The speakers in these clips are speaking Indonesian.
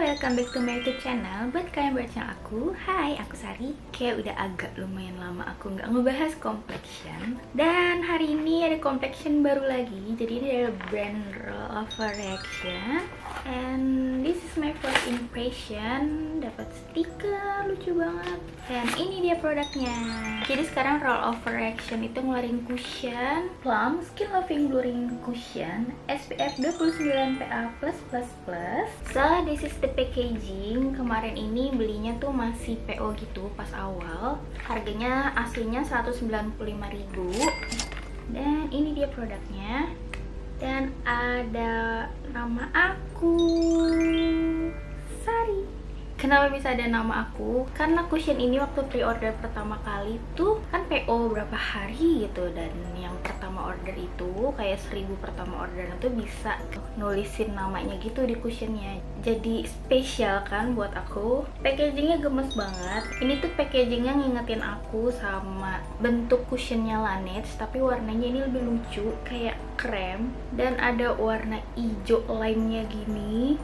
welcome back to my YouTube channel. Buat kalian baru channel aku, hai, aku Sari. Kayak udah agak lumayan lama aku nggak ngebahas complexion. Dan hari ini ada complexion baru lagi. Jadi ini adalah brand Roll of Reaction. And this is my first impression. Dapat stiker, lucu banget. Dan ini dia produknya. Jadi sekarang Roll of Reaction itu ngeluarin cushion Plum Skin Loving Blurring Cushion SPF 29 PA+++. So this is the packaging. Kemarin ini belinya tuh masih PO gitu pas awal. Harganya aslinya 195.000. Dan ini dia produknya. Dan ada nama aku, Sari. Kenapa bisa ada nama aku? Karena cushion ini waktu pre-order pertama kali tuh kan PO berapa hari gitu. Dan yang pertama order itu kayak 1000 pertama order itu bisa nulisin namanya gitu di cushionnya. Jadi spesial kan buat aku. Packagingnya gemes banget. Ini tuh packagingnya ngingetin aku sama bentuk cushionnya Laneige, tapi warnanya ini lebih lucu, kayak krem. Dan ada warna hijau lime-nya gini,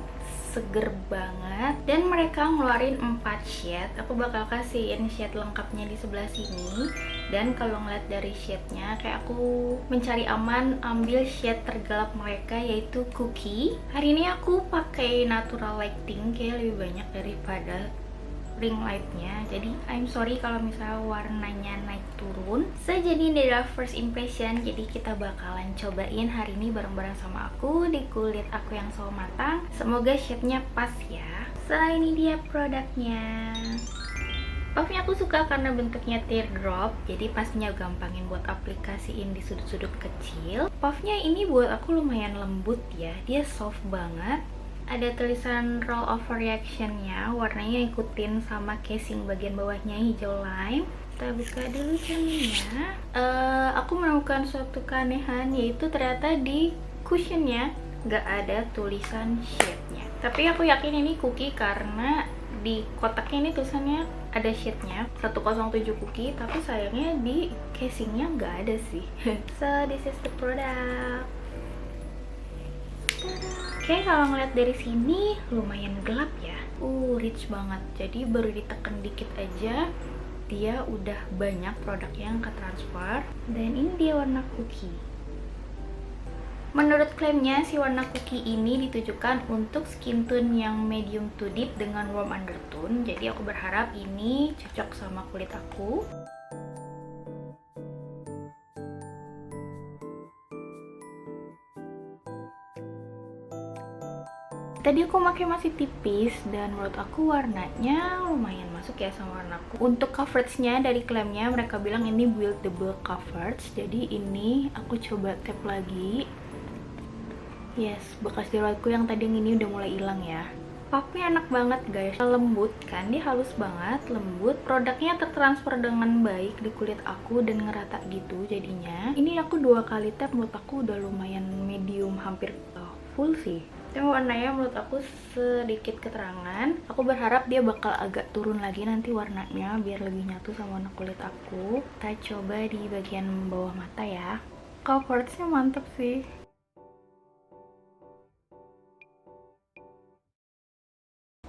seger banget. Dan mereka ngeluarin 4 shade. Aku bakal kasihin shade lengkapnya di sebelah sini. Dan kalau ngeliat dari shade-nya, kayak aku mencari aman ambil shade tergelap mereka, yaitu Cookie. Hari ini aku pakai natural lighting, kayak lebih banyak daripada ring lightnya. Jadi I'm sorry kalau misalnya warnanya naik turun. So jadi ini adalah first impression. Jadi kita bakalan cobain hari ini bareng-bareng sama aku di kulit aku yang so matang. Semoga shade-nya pas ya. So ini dia produknya. Puffnya aku suka karena bentuknya teardrop, jadi pastinya gampangin buat aplikasiin di sudut-sudut kecil. Puffnya ini buat aku lumayan lembut ya, dia soft banget. Ada tulisan Roll of Reaction-nya, warnanya ikutin sama casing bagian bawahnya hijau lime. Kita buka dulu cerminnya. Aku menemukan suatu keanehan, yaitu ternyata di cushionnya nggak ada tulisan shade-nya. Tapi aku yakin ini Cookie karena di kotaknya ini tulisannya ada shade-nya 107 Cookie, tapi sayangnya di casingnya nggak ada sih. So this is the product. Oke, kalau ngeliat dari sini lumayan gelap ya. Rich banget. Jadi baru ditekan dikit aja dia udah banyak produk yang ketransfer. Dan ini dia warna Cookie. Menurut klaimnya, si warna Cookie ini ditujukan untuk skin tone yang medium to deep dengan warm undertone. Jadi aku berharap ini cocok sama kulit aku. Tadi aku pakai masih tipis dan menurut aku warnanya lumayan masuk ya sama warnaku. Untuk coveragenya dari klaimnya mereka bilang ini buildable coverage. Jadi ini aku coba tap lagi. Yes, bekas jerawatku yang tadi ini udah mulai hilang ya. Puffnya enak banget guys, lembut kan, dia halus banget, lembut. Produknya tertransfer dengan baik di kulit aku dan ngerata gitu jadinya. Ini aku 2 kali tap, menurut aku udah lumayan medium, hampir full sih. Tapi warnanya menurut aku sedikit keterangan. Aku berharap dia bakal agak turun lagi nanti warnanya biar lebih nyatu sama warna kulit aku. Kita coba di bagian bawah mata ya. Coveragenya mantep sih.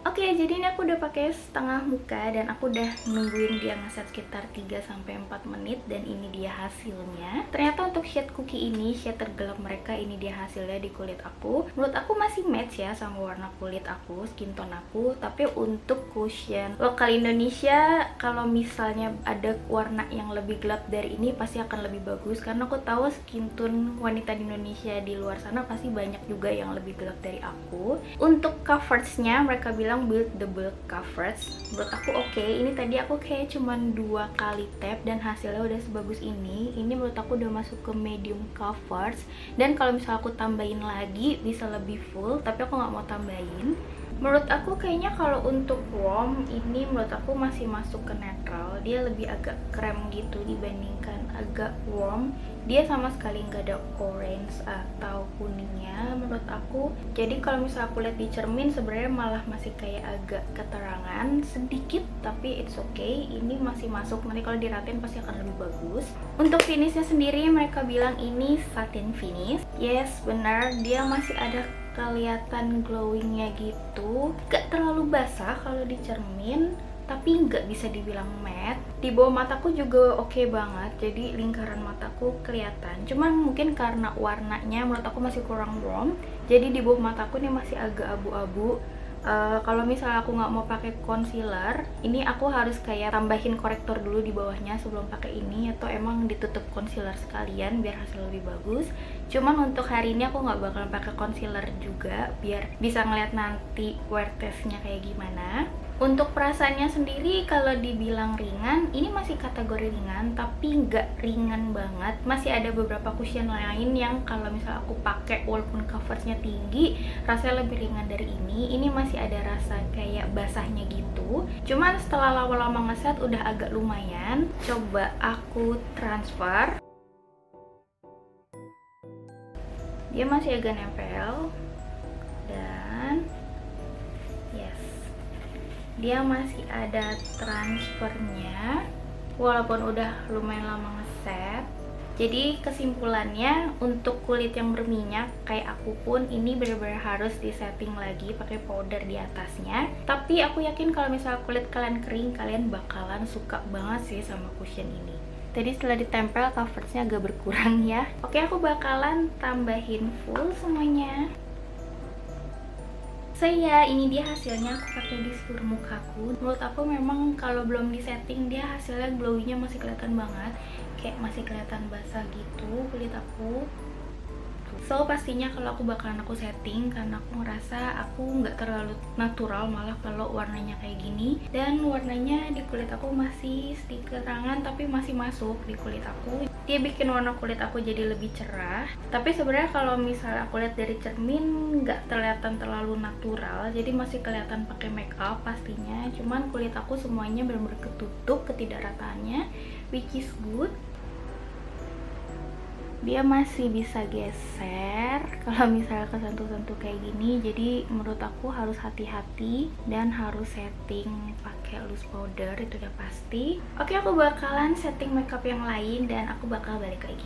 Oke, jadi ini aku udah pakai setengah muka dan aku udah nungguin dia ngeset sekitar 3-4 menit dan ini dia hasilnya. Ternyata untuk shade Cookie ini, shade tergelap mereka, ini dia hasilnya di kulit aku. Menurut aku masih match ya sama warna kulit aku, skin tone aku. Tapi untuk cushion lokal Indonesia, kalau misalnya ada warna yang lebih gelap dari ini pasti akan lebih bagus. Karena aku tahu skin tone wanita di Indonesia di luar sana pasti banyak juga yang lebih gelap dari aku. Untuk coveragenya mereka bilang buildable coverage. Menurut aku oke. Ini tadi aku kayak cuman 2 kali tap dan hasilnya udah sebagus ini. Ini menurut aku udah masuk ke medium coverage. Dan kalau misalnya aku tambahin lagi bisa lebih full, tapi aku nggak mau tambahin. Menurut aku kayaknya kalau untuk warm ini menurut aku masih masuk ke netral. Dia lebih agak krem gitu dibandingkan agak warm. Dia sama sekali nggak ada orange atau kuningnya menurut aku. Jadi kalau misalnya aku lihat di cermin sebenarnya malah masih kayak agak keterangan sedikit, tapi it's okay. Ini masih masuk, nanti kalau diratain pasti akan lebih bagus. Untuk finishnya sendiri mereka bilang ini satin finish. Yes, benar, dia masih ada kelihatan glowingnya gitu. Gak terlalu basah kalau di cermin, tapi nggak bisa dibilang matte. Di bawah mataku juga oke banget, jadi lingkaran mataku kelihatan. Cuman mungkin karena warnanya menurut aku masih kurang warm, jadi di bawah mataku ini masih agak abu-abu. Kalau misalnya aku nggak mau pakai concealer, ini aku harus kayak tambahin korektor dulu di bawahnya sebelum pakai ini, atau emang ditutup concealer sekalian biar hasil lebih bagus. Cuman untuk hari ini aku nggak bakalan pakai concealer juga, biar bisa ngeliat nanti wear testnya kayak gimana. Untuk perasaannya sendiri, kalau dibilang ringan, ini masih kategori ringan, tapi nggak ringan banget. Masih ada beberapa cushion lain yang kalau misalnya aku pakai walaupun coveragenya tinggi, rasanya lebih ringan dari ini. Ini masih ada rasa kayak basahnya gitu. Cuman setelah lama-lama ngeset udah agak lumayan. Coba aku transfer. Dia masih agak nempel. Dan yes, dia masih ada transfernya walaupun udah lumayan lama ngeset. Jadi kesimpulannya, untuk kulit yang berminyak kayak aku pun ini benar-benar harus disetting lagi pakai powder di atasnya. Tapi aku yakin kalau misalnya kulit kalian kering, kalian bakalan suka banget sih sama cushion ini. Tadi setelah ditempel coveragenya agak berkurang ya. Oke, aku bakalan tambahin full semuanya. So ya, ini dia hasilnya aku pakai di seluruh mukaku. Menurut aku memang kalau belum disetting dia hasilnya glowingnya masih kelihatan banget, kayak masih kelihatan basah gitu kulit aku. So pastinya kalau aku bakalan setting, karena aku ngerasa aku nggak terlalu natural malah kalau warnanya kayak gini. Dan warnanya di kulit aku masih sedikit terangan tapi masih masuk di kulit aku. Dia bikin warna kulit aku jadi lebih cerah. Tapi sebenarnya kalau misalnya aku lihat dari cermin nggak kelihatan terlalu natural, jadi masih kelihatan pakai make up pastinya. Cuman kulit aku semuanya benar-benar ketutup ketidakrataannya, which is good. Dia masih bisa geser kalau misalnya kesentuh-sentuh kayak gini. Jadi menurut aku harus hati-hati dan harus setting pakai loose powder, itu udah pasti. Oke, aku bakalan setting makeup yang lain dan aku bakal balik lagi.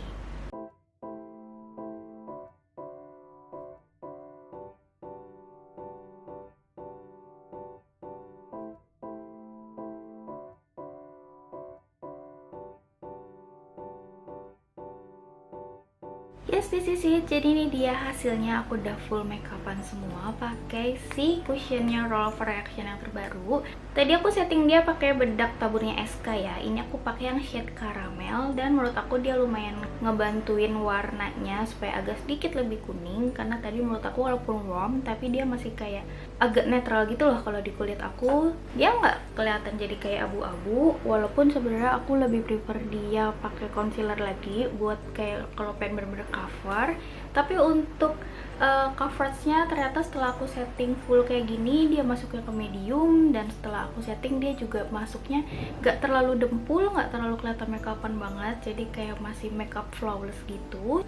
Yes, this is it. Jadi ini dia hasilnya. Aku udah full makeupan semua pakai si cushionnya Roll of Reaction yang terbaru. Tadi aku setting dia pakai bedak taburnya SK ya. Ini aku pakai yang shade caramel dan menurut aku dia lumayan ngebantuin warnanya supaya agak sedikit lebih kuning, karena tadi menurut aku walaupun warm tapi dia masih kayak agak netral gitu loh kalau di kulit aku. Dia nggak kelihatan jadi kayak abu-abu, walaupun sebenarnya aku lebih prefer dia pakai concealer lagi buat kayak kalau pengen bener-bener cover. Tapi untuk coveragenya ternyata setelah aku setting full kayak gini dia masuknya ke medium, dan setelah aku setting dia juga masuknya gak terlalu dempul, gak terlalu kelihatan makeupan banget, jadi kayak masih makeup flawless gitu.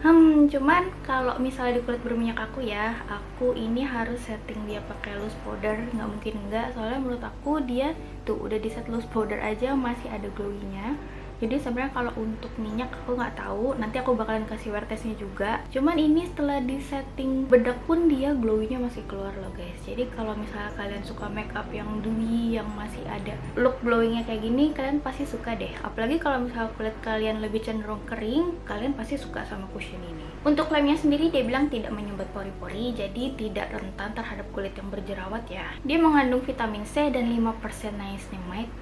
Cuman kalau misalnya di kulit berminyak aku ya, aku ini harus setting dia pakai loose powder, nggak mungkin enggak, soalnya menurut aku dia tuh udah di set loose powder aja masih ada glowingnya. Jadi sebenarnya kalau untuk minyak aku nggak tahu, nanti aku bakalan kasih wear testnya juga. Cuman ini setelah di setting bedak pun dia glowingnya masih keluar loh guys. Jadi kalau misalnya kalian suka makeup yang dewy, yang masih ada look glowingnya kayak gini, kalian pasti suka deh. Apalagi kalau misalnya kulit kalian lebih cenderung kering, kalian pasti suka sama cushion ini. Untuk klaimnya sendiri dia bilang tidak menyumbat pori-pori, jadi tidak rentan terhadap kulit yang berjerawat ya. Dia mengandung vitamin C dan 5% niacinamide.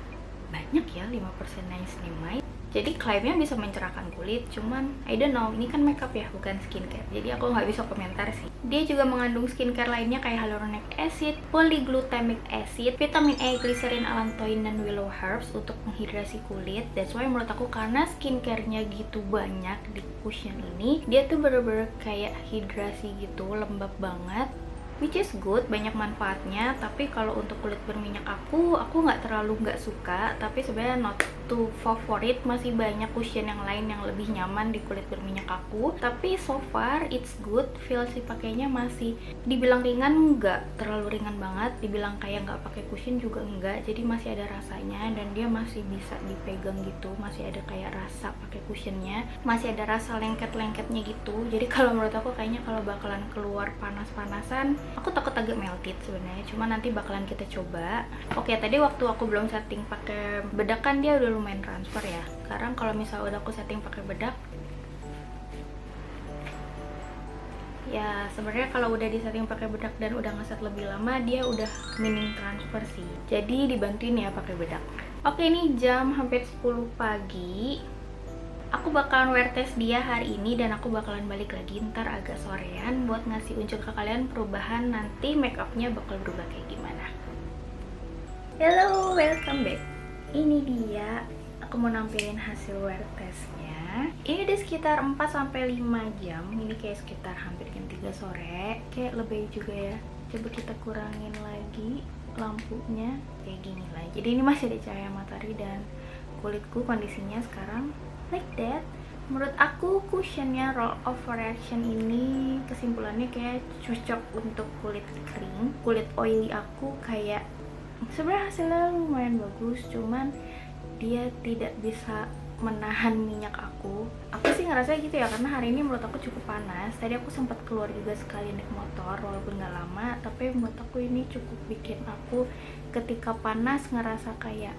Banyak ya 5% niacinamide. Jadi klaimnya bisa mencerahkan kulit, cuman I don't know, ini kan makeup ya, bukan skincare, jadi aku nggak bisa komentar sih. Dia juga mengandung skincare lainnya kayak hyaluronic acid, polyglutamic acid, vitamin E, glycerin, allantoin, dan willow herbs untuk menghidrasi kulit. That's why menurut aku karena skincare-nya gitu banyak di cushion ini, dia tuh bener-bener kayak hidrasi gitu, lembab banget, which is good, banyak manfaatnya. Tapi kalau untuk kulit berminyak aku nggak terlalu nggak suka, tapi sebenarnya not begitu favorit, masih banyak cushion yang lain yang lebih nyaman di kulit berminyak aku. Tapi so far it's good, feel si pakainya masih dibilang ringan, enggak terlalu ringan banget, dibilang kayak nggak pakai cushion juga enggak, jadi masih ada rasanya dan dia masih bisa dipegang gitu, masih ada kayak rasa pakai cushionnya, masih ada rasa lengket-lengketnya gitu. Jadi kalau menurut aku kayaknya kalau bakalan keluar panas-panasan, aku takut agak melted sebenarnya, cuma nanti bakalan kita coba. Oke, tadi waktu aku belum setting pakai bedak kan dia udah lumayan transfer ya. Sekarang kalau misalnya udah aku setting pakai bedak, ya sebenarnya kalau udah disetting pakai bedak dan udah ngeset lebih lama, dia udah minim transfer sih. Jadi dibantuin ya pakai bedak. Oke, ini jam hampir 10 pagi. Aku bakalan wear test dia hari ini dan aku bakalan balik lagi ntar agak sorean buat ngasih unjuk ke kalian perubahan nanti make upnya bakal berubah kayak gimana. Hello, welcome back. Ini dia, aku mau nampilin hasil wear testnya. Ini udah sekitar 4-5 jam. Ini kayak sekitar hampir jam 3 sore. Kayak lebih juga ya. Coba kita kurangin lagi lampunya. Kayak gini lah. Jadi ini masih ada cahaya matahari dan kulitku kondisinya sekarang like that. Menurut aku cushionnya Roll Over Reaction ini kesimpulannya kayak cocok untuk kulit kering. Kulit oily aku kayak sebenarnya hasilnya lumayan bagus, cuman dia tidak bisa menahan minyak aku. Aku sih ngerasa gitu ya, karena hari ini menurut aku cukup panas. Tadi aku sempat keluar juga sekali naik motor walaupun nggak lama, tapi menurut aku ini cukup bikin aku ketika panas ngerasa kayak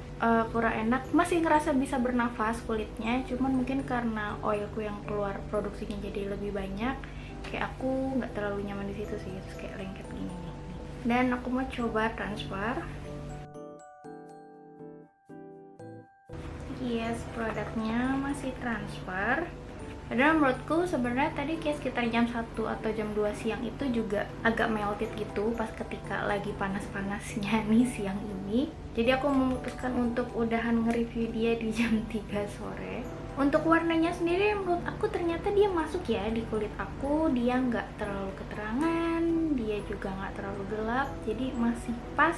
kurang enak. Masih ngerasa bisa bernafas kulitnya, cuman mungkin karena oilku yang keluar produksinya jadi lebih banyak, kayak aku nggak terlalu nyaman di situ sih, terus kayak lengket gini nih. Dan aku mau coba transfer. Yes, produknya masih transfer. Padahal menurutku sebenarnya tadi kayak sekitar jam 1 atau jam 2 siang itu juga agak melted gitu pas ketika lagi panas-panasnya nih siang ini. Jadi aku memutuskan untuk udahan nge-review dia di jam 3 sore. Untuk warnanya sendiri menurut aku ternyata dia masuk ya di kulit aku. Dia nggak terlalu keterangan, dia juga nggak terlalu gelap, jadi masih pas.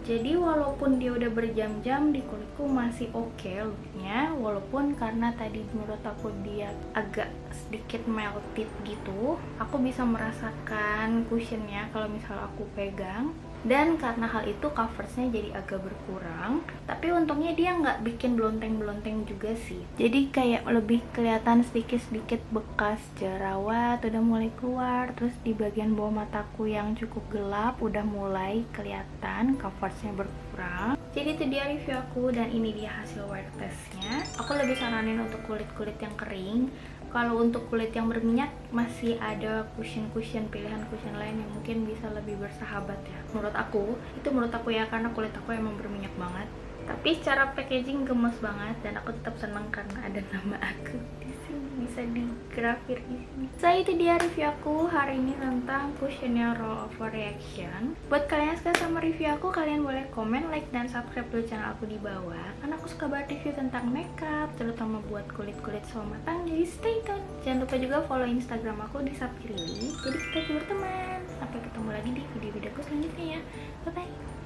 Jadi walaupun dia udah berjam-jam di kulitku masih oke looknya, walaupun karena tadi menurut aku dia agak sedikit melted gitu, aku bisa merasakan cushionnya kalau misal aku pegang. Dan karena hal itu coveragenya jadi agak berkurang, tapi untungnya dia nggak bikin belonteng-belonteng juga sih. Jadi kayak lebih kelihatan sedikit-sedikit bekas jerawat udah mulai keluar, terus di bagian bawah mataku yang cukup gelap udah mulai kelihatan coveragenya berkurang. Jadi itu dia review aku dan ini dia hasil wear testnya. Aku lebih saranin untuk kulit-kulit yang kering. Kalau untuk kulit yang berminyak masih ada cushion pilihan cushion lain yang mungkin bisa lebih bersahabat ya. Menurut aku, itu menurut aku ya, karena kulit aku emang berminyak banget. Tapi secara packaging gemes banget dan aku tetap senang karena ada nama aku di sini, bisa digrafir di sini. So itu dia review aku hari ini tentang cushionnya Roll Over Reaction. Buat kalian yang suka sama review aku, kalian boleh komen, like, dan subscribe dulu channel aku di bawah. Karena aku suka banget review tentang makeup, terutama buat kulit-kulit so matang. Jadi stay tune. Jangan lupa juga follow Instagram aku di Sapirili. Jadi kita berteman. Sampai ketemu lagi di video-videoku selanjutnya ya. Bye bye.